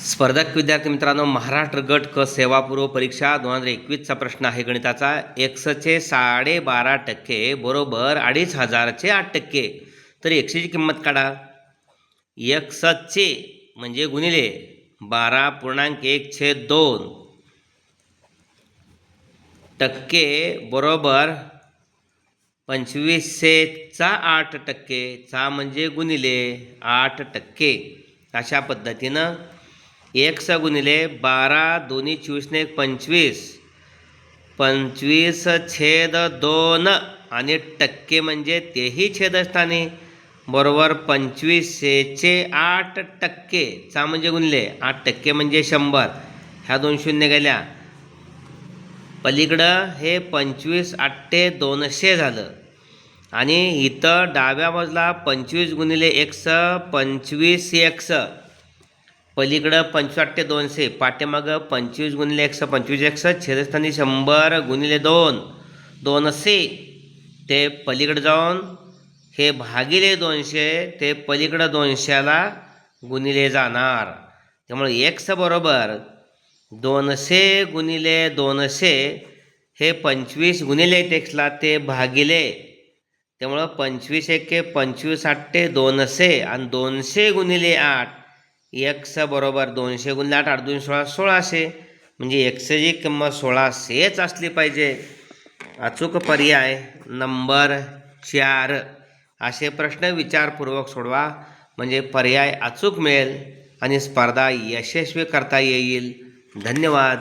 स्पर्धक विद्यार्थी मित्रांनो, महाराष्ट्र गट क सेवापूर्व परीक्षा 2021चा प्रश्न आहे गणिताचा. एक्सचे 12.5% बरोबर 2500चे 8%. तर एक्सची किंमत काढा. एक्सचे म्हणजे गुणिले 12.1/2 टक्के बरोबर 25चा 8%. चा म्हणजे गुणिले 8%. अशा पद्धतीनं एक्स गुणिले 12 दोन्ही 24 ने 25 25/2 आणि टक्के म्हणजे तेही छेदस्थानी बरोबर 25चे 8%. चा म्हणजे गुणिले 8% म्हणजे 100. ह्या 2 शून्य गेल्या. पलीकडं हे 25 × 200 झालं आणि इथं डाव्या बाजूला 25 गुणिले एक्स 25x. पलीकडं 25 × 200 पाठीमागं 25 गुणिले एक्स 25x छेदस्थानी 100 गुणिले 200 ते पलीकडे जाऊन हे भागिले 200 ते पलीकडं 200ला गुणिले जाणार. त्यामुळे एक्स बरोबर 200 गुणिले 200 हे 25 गुणिले एक्सला ते भागिले. त्यामुळं 25 × 1 25 × 8 200 आणि 200 गुणिले 8 एक्स बरोबर 200 गुणिले 8 8 2 16 1600. म्हणजे एक्सची किंमत 1600च असली पाहिजे. अचूक पर्याय नंबर 4. असे प्रश्न विचारपूर्वक सोडवा म्हणजे पर्याय अचूक मिळेल आणि स्पर्धा यशस्वी करता येईल. धन्यवाद.